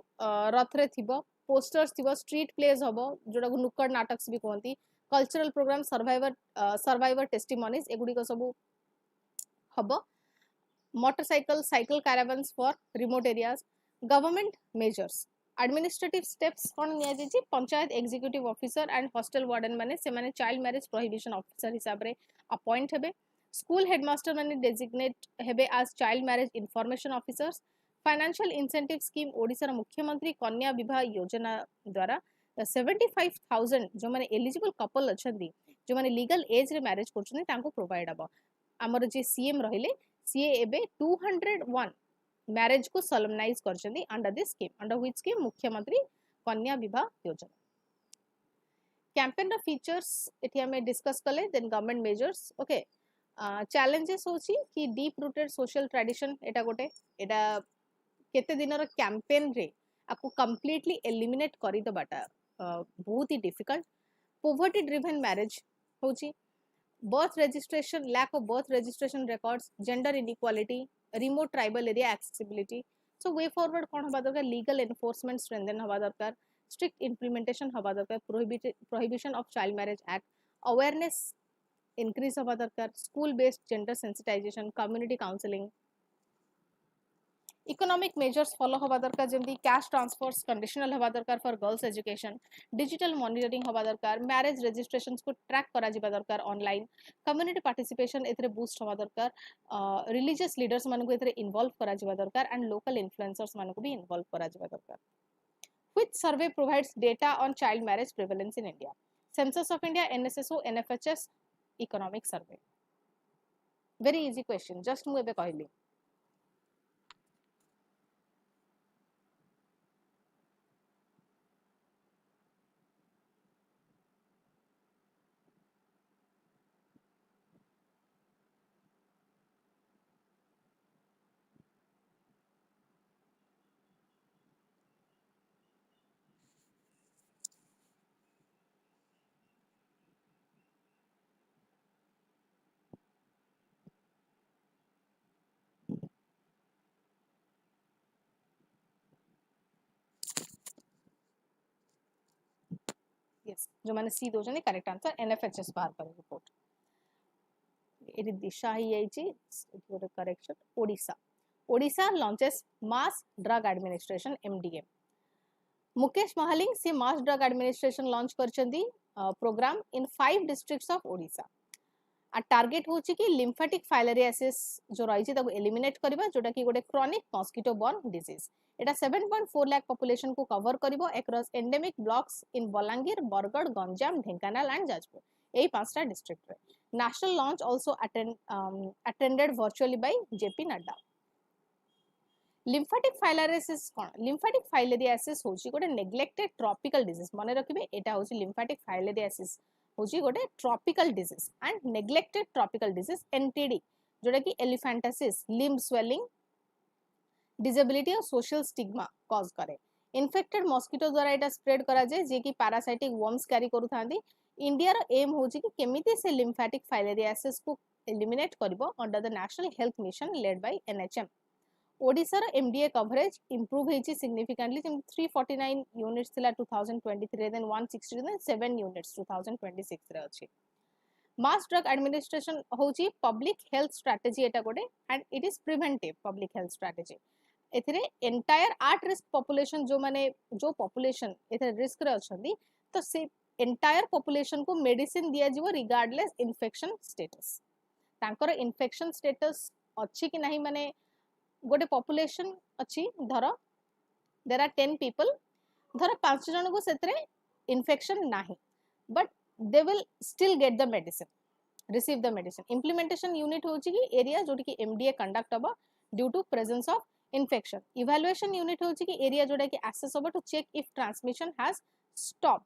S1: रथ रे थिबो, पोस्टर्स थिबो, स्ट्रीट प्लेज हबो जोडा को नुक्कड़ नाटक्स भी कहंती, कल्चरल प्रोग्राम, सर्वाइवर टेस्टिमोनीज एगुडी को सब हबो, motorcycle cycle caravans for remote areas. Government measures administrative steps कोन निया जेची panchayat executive officer and hostel warden माने से माने चाइल्ड मैरिज प्रोहिबिशन ऑफिसर हिसाब रे अपॉइंट हेबे. स्कूल हेडमास्टर माने डेजिग्नेट हेबे as child marriage information officers. Financial incentive scheme Odisha रा मुख्यमंत्री कन्या विवाह योजना द्वारा 75,000 जो माने एलिजिबल कपल अछंदी जो माने लीगल एज रे मैरिज करछनी तांको प्रोवाइड हबो. हमर जे सीएम रहिले सीए एबे 201 मैरिज को सोलमनाइज करछंदी under this scheme, under which scheme Mukhyamantri Kanya विवाह योजना. कैंपेन रा फीचर्स एठी हमें डिस्कस कले. Then government measures. Okay, challenges होची कि डीप रूटेड सोशल ट्रेडिशन एटा गोटे एटा केते दिनर कैंपेन रे आपको कंप्लीटली एलिमिनेट करि दबाटा बहुत ही डिफिकल्ट. पोवर्टी ड्रिवन मैरिज होची, birth registration, lack of birth registration records, gender inequality, remote tribal area accessibility. So way forward कौन हवा दरकार, legal enforcement strengthen हवा दरकार, strict implementation हवा दरकार, prohibition of child marriage act, awareness increase हवा दरकार, school based gender sensitization, community counseling. Economic measures follow हवा दरकार जेमती कैश ट्रांसफर्स कंडीशनल हवा दरकार for girls education, digital monitoring हवा दरकार, मैरिज रजिस्ट्रेशंस को ट्रैक करा जिबा दरकार ऑनलाइन, कम्युनिटी पार्टिसिपेशन एथरे बूस्ट हवा दरकार, रिलीजियस लीडर्स मानको को एथरे इन्वॉल्व करा जिबा दरकार एंड लोकल इन्फ्लुएंसर्स मानको को भी इन्वॉल्व करा जिबा दरकार. Which survey provides data on child marriage prevalence in India? Census of India, NSSO, NFHS, economic survey. Very easy question, just मु एबे कहली. केस जो माने सी दोजनी करेक्ट आंसर एनएफएचएस बाहर करे रिपोर्ट एटी दिशा ही आइची गोटे correction Odisha launches mass drug administration MDA Mukesh Mahaling से मास ड्रग एडमिनिस्ट्रेशन लॉन्च करचंदी programme in 5 districts of Odisha आ टार्गेट होची कि लिम्फेटिक फाइलेरियासिस जो रही ताको एलिमिनेट करबा जोटा कि गोटे क्रॉनिक मस्किटो बॉर्न डिजीज एटा 7.4 लाख पॉपुलेशन को कवर करिवो across endemic blocks in Balangir Bargarh Ganjam Dhenkanal and Jajpur एई पांचटा डिस्ट्रिक्ट रे national launch also attended virtually by JP Nadda lymphatic filariasis कोन लिम्फेटिक फाइलेरियासिस होची गोटे नेग्लेक्टेड ट्रॉपिकल डिजीज माने रखिबे एटा होची लिम्फेटिक फाइलेरियासिस होची गोटे tropical disease and neglected tropical disease NTD जोटा कि एलिफेंटासिस लिम्ब स्वेलिंग डिसेबिलिटी और सोशल स्टिग्मा कॉज करे इन्फेक्टेड मस्किटो द्वारा एटा स्प्रेड करा जाय जे कि पैरासाइटिक वर्म्स कैरी करू थांदी इंडिया रो एम होची कि केमिति से लिम्फेटिक फाइलेरियासिस को एलिमिनेट करबो under the national health mission led by NHM Odisha रो एमडीए कवरेज इंप्रूव हेची सिग्निफिकेंटली 349 यूनिट्स थिला 2023 देन 160 देन 7 यूनिट्स 2026 रे अछि मास ड्रग एडमिनिस्ट्रेशन होची पब्लिक हेल्थ स्ट्रेटजी एटा गोटे and it is preventive public health strategy एथिरे एंटायर आर्ट रिस्क पॉपुलेशन जो माने जो पॉपुलेशन एथे रिस्क रे अछंदी तो से एंटायर पॉपुलेशन को मेडिसिन दिया जीवो रिगार्डलेस इन्फेक्शन स्टेटस तांकर इन्फेक्शन स्टेटस अछि कि नाही माने गोटे पॉपुलेशन अच्छी धर देर आर 10 पीपल धर 5 जन को सेतरे इन्फेक्शन नाही but they will still get the medicine receive the medicine implementation unit होची कि एरिया जोटी कि एमडीए कंडक्ट हबो due to presence of infection evaluation unit होची कि एरिया जोटा कि एसेस हबो to check if transmission has stopped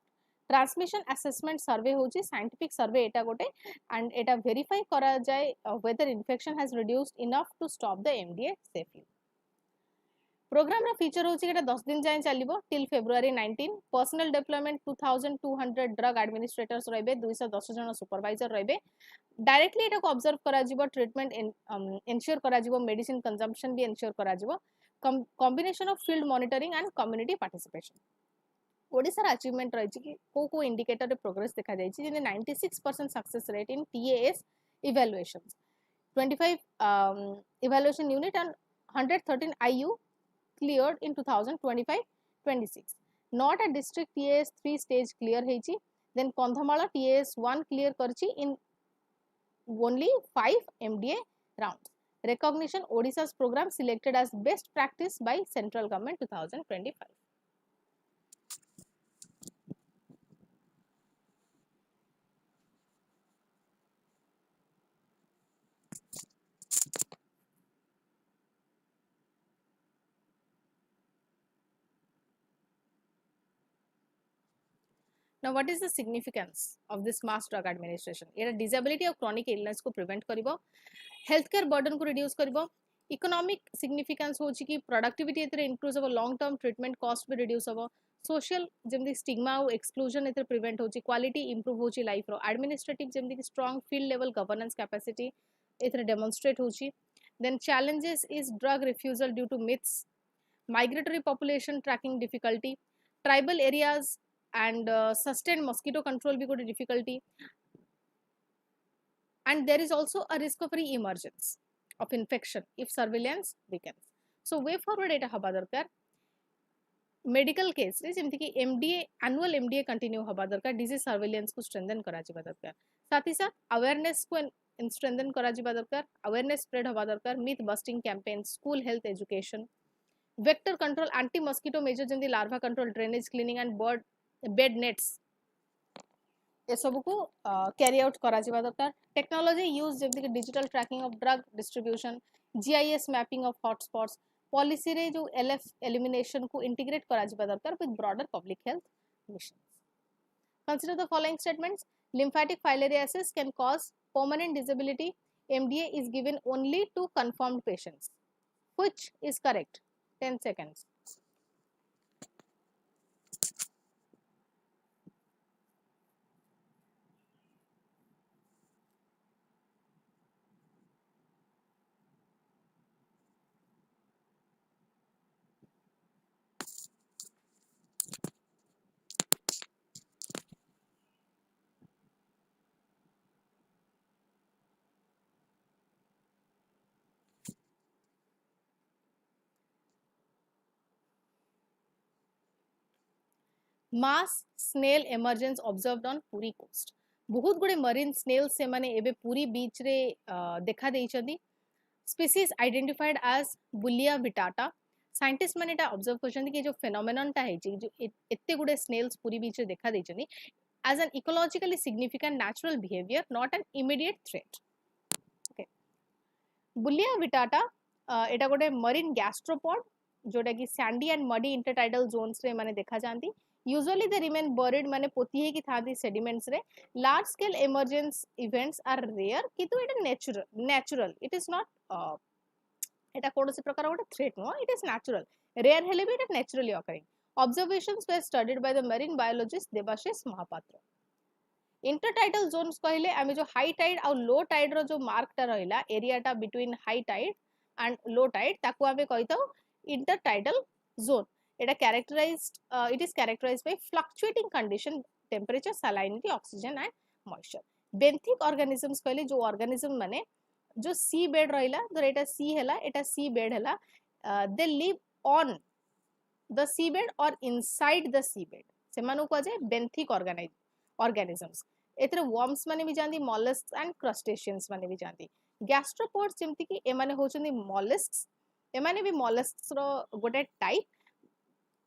S1: transmission assessment survey होची साइंटिफिक सर्वे एटा गोटे एंड एटा वेरीफाई करा जाय whether infection has reduced enough to stop the MDA safely programme रा फीचर होची एटा 10 दिन जाय चलिबो till February 19 personal development 2200 drug administrators रहबे 210 जन सुपरवाइजर रहबे डायरेक्टली एटा को ऑब्जर्व करा जिवो ट्रीटमेंट एंश्योर करा जिवो मेडिसिन कंजम्पशन भी एंश्योर करा जिवो combination of field monitoring and community participation Odisha achievement रही कि को इंडिकेटर रे प्रोग्रेस देखा जाय छी जे 96% success rate in TAS evaluations 25 evaluation unit and 113 IU cleared in 2025-26 not a district TAS 3 stage clear heichi then Kandhamala TAS 1 clear karchi in only 5 MDA rounds recognition Odisha's program selected as best practice by central government 2025 Now, what is the significance of this mass drug administration? ये disability और chronic illness को prevent करिबो, healthcare burden को reduce करिबो, economic significance होची कि productivity एतरे increase होबो, long term treatment cost भी reduce होबो, social जेमदी stigma और exclusion एतरे prevent होची, quality improve होची life रो, administrative जेमदी कि strong field level governance capacity एतरे demonstrate होची, then challenges is drug refusal due to myths, migratory population tracking difficulty, tribal areas and sustained mosquito control भी कोई difficulty and there is also a risk of re-emergence of infection if surveillance weakens. So way forward एटा हबा दरकार medical case रे जेमति कि MDA annual MDA continue हबा दरकार disease surveillance को strengthen करा जिबा दरकार साथ ही साथ अवेयरनेस को स्ट्रेंथन करा जिबा दरकार अवेयरनेस स्प्रेड हबा दरकार myth busting campaign school health education vector control anti mosquito measure जेमति larva control drainage cleaning and bird bed nets ये सब को कैरी आउट करा जिबा दरकार टेक्नोलॉजी यूज जेमति कि digital tracking of drug distribution GIS mapping of hotspots policy रे जो एलएफ एलिमिनेशन को इंटीग्रेट करा जिबा दरकार with broader public health missions consider the following statements lymphatic filariasis can cause permanent disability MDA is given only to confirmed patients which is correct 10 seconds mass snail emergence observed on Puri coast बहुत गुडे marine snail से माने एबे पुरी बीच रे देखा देइछथि species identified as बुलिया विटाटा scientist माने एटा observe करछथि कि जो फेनोमेनन टा है जो एत्ते गुडे स्नेल्स पुरी बीच रे देखा देइछथि as an ecologically significant natural behavior not an immediate threat okay बुलिया विटाटा एटा गोटे मरीन गैस्ट्रोपॉड जोटा कि sandy and muddy intertidal zones रे माने देखा जांती यूजुअली दे रिमेन बरीड माने पोती हे कि थांती सेडिमेंट्स रे large scale emergence events are rare किंतु एटा नेचुरल इट इज नॉट एटा कोनोसी प्रकार गोटे threat no it is natural rare हेले भी एटा naturally occurring observations were studied by the marine biologist Debashish Mahapatra intertidal zones कहले आमे जो हाई टाइड और लो टाइड रो जो मार्कटा रहिला एरियाटा between high tide and low tide ताकू आमे कहिताउ इंटरटाइडल जोन एटा characterised it is characterised by fluctuating condition temperature salinity oxygen and moisture benthic organisms कहले जो ऑर्गेनिज्म माने जो सी बेड रहिला तो एटा सी हैला एटा सी बेड हैला they live on the sea bed और इनसाइड द सी बेड से मानु को जे बेंथिक ऑर्गेनिजम्स एथरे वर्म्स माने भी जानती मॉलस्क्स एंड क्रस्टेशियंस माने भी जानती गैस्ट्रोपोड्स जेमति कि ए माने होचंदी मॉलस्क्स ए माने भी मॉलस्क्स रो गोटे टाइप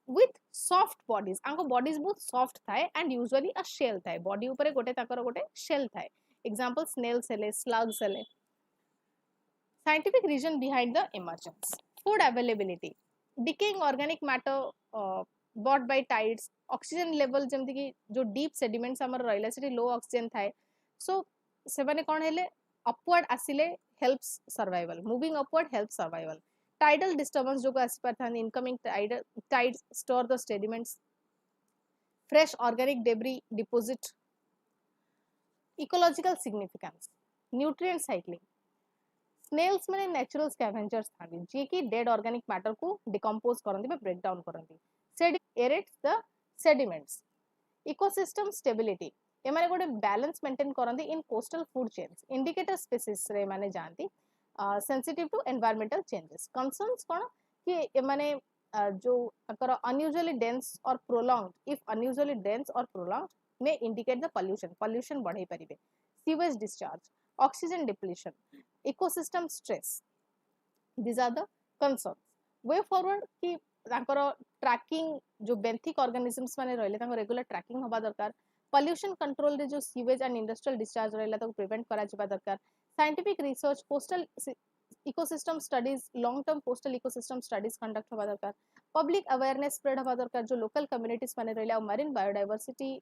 S1: विथ सॉफ्ट बॉडीज आंको बॉडीज बहुत सॉफ्ट थाए एंड यूजुअली अ शेल थाए बॉडी ऊपर गोटे ताकर गोटे शेल थाए एग्जांपल स्नेल्स हेले स्लग्स हेले scientific reason behind the emergence food availability decaying organic matter brought by tides oxygen level जेमति कि जो डीप सेडिमेंट्स हमर रहिला सेठी लो ऑक्सीजन थाए सो से माने कोन हेले अपवर्ड आसिले helps survival moving upward help survival tidal disturbance जो को आसी परथान incoming tide stir the sediments fresh organic debris deposit ecological significance nutrient cycling snails माने नेचुरल स्कैवेंजर्स थांदी जे कि डेड ऑर्गेनिक मैटर को डिकंपोज करंती बा ब्रेक डाउन करंती aerates the sediments ecosystem stability ए माने गोटे बैलेंस मेंटेन करंती in coastal food chains indicator species रे माने जानती sensitive to environmental changes concerns कोन कि ए माने जो occur unusually dense or prolonged if unusually dense or prolonged may indicate the pollution बढ़ाई परिबे sewage discharge oxygen depletion ecosystem stress these are the concerns way forward कि तांकर trekking जो बेंथिक ऑर्गेनिजम्स माने रहले तांकर रेगुलर ट्रैकिंग होबा दरकार पॉल्यूशन कंट्रोल रे जो सीवेज एंड इंडस्ट्रियल डिस्चार्ज रहला ताको प्रिवेंट करा जिबा दरकार scientific research coastal ecosystem studies long term coastal ecosystem studies conduct होबा दरकार पब्लिक अवेयरनेस स्प्रेड होबा दरकार जो लोकल कम्युनिटीज माने रहला मरीन बायोडायवर्सिटी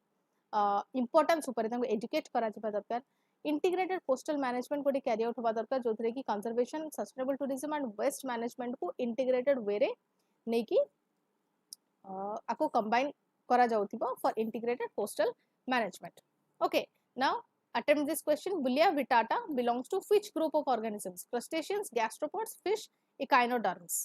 S1: इंपोर्टेंस ऊपर ताको एजुकेट करा जिबा दरकार इंटीग्रेटेड कोस्टल मैनेजमेंट को कैरी आउट होबा दरकार जोथरे कि conservation sustainable tourism and waste management को इंटीग्रेटेड वे रे नै कि आको कंबाइन करा जाउथिबो for integrated coastal management okay now attempt this question Bullia vittata belongs to which group of organisms crustaceans gastropods fish echinoderms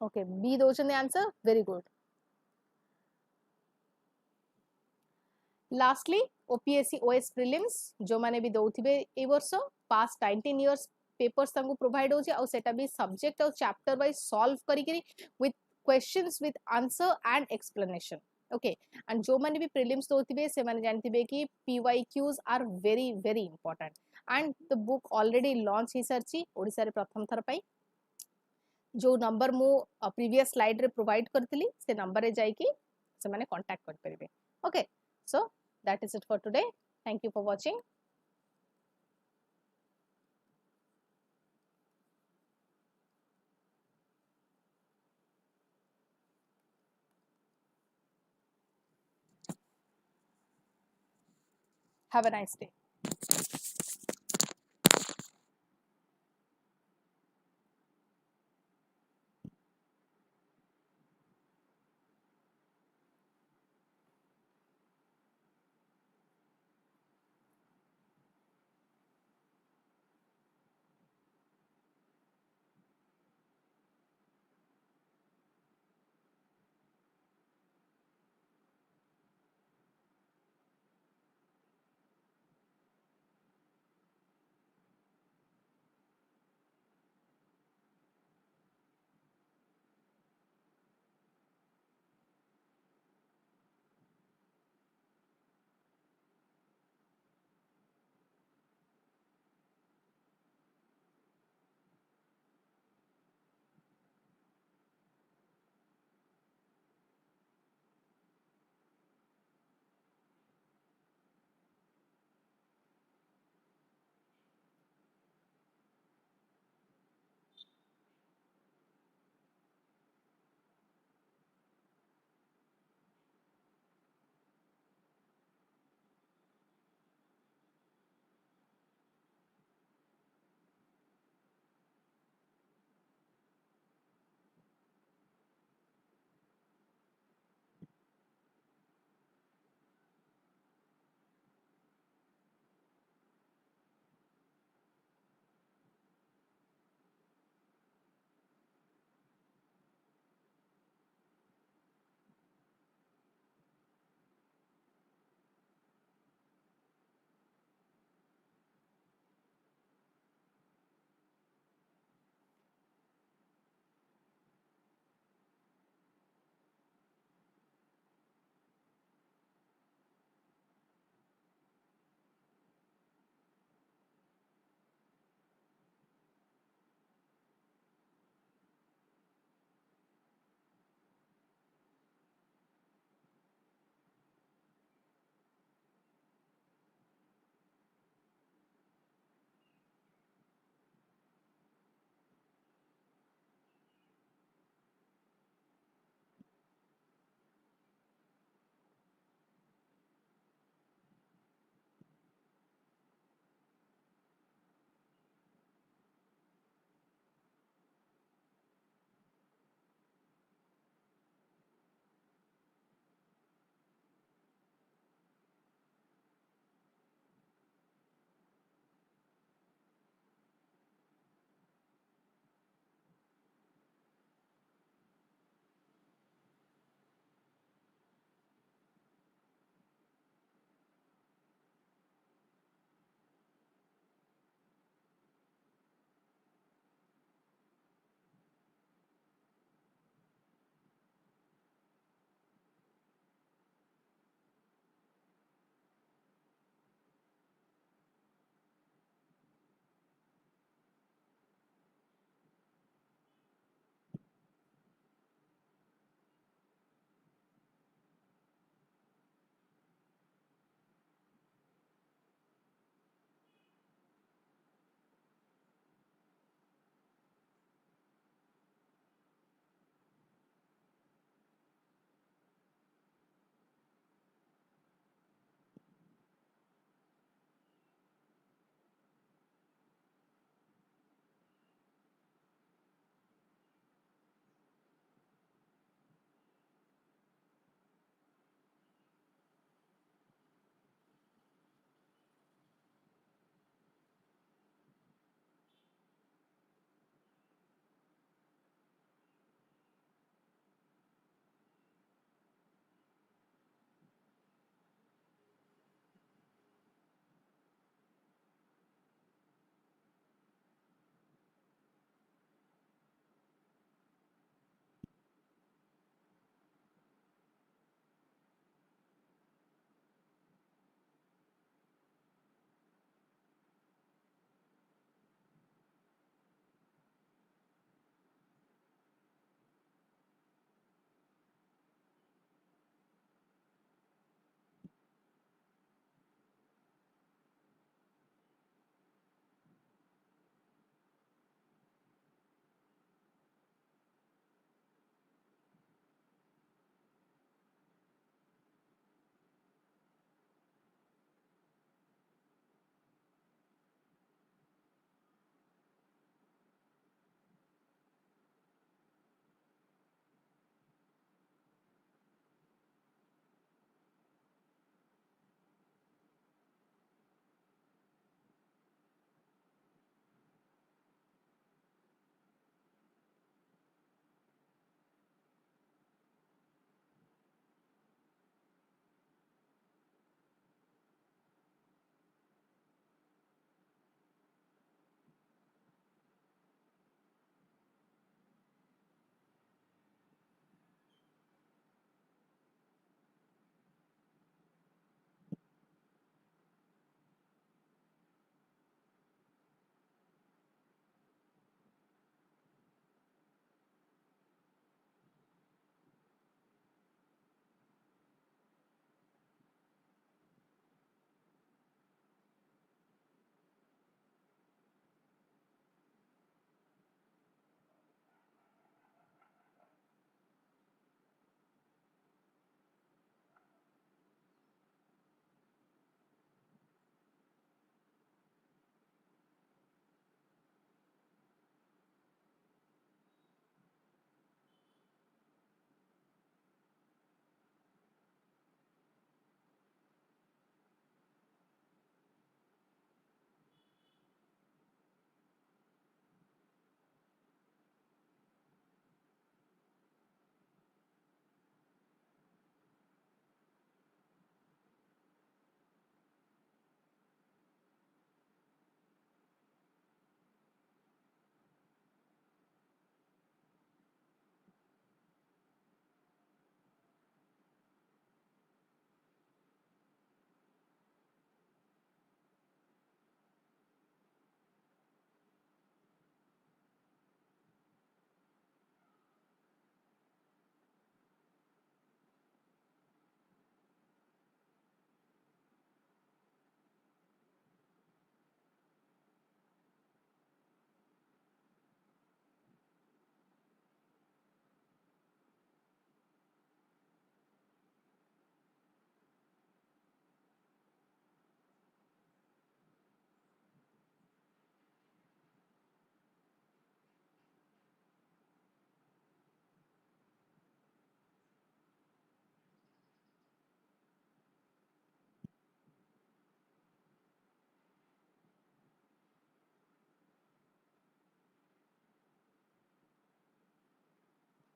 S1: okay b dochandi answer very good lastly OPSC OS prelims जो माने भी दउथिबे ए वर्ष past 19 years papers तांको provide होची और सेटा भी subject और चैप्टर वाइज सॉल्व करी करी with questions with answer and explanation okay and जो माने भी प्रीलिम्स दउथिबे से माने जानथिबे कि PYQs are very very important and the book already launch ही सरची ओडिसा रे प्रथम थर पई जो नंबर मु प्रीवियस स्लाइड रे प्रोवाइड करथिली से नंबर रे जाई कि से माने कांटेक्ट कर परिबे okay so that is it for today thank you for watching Have a nice day.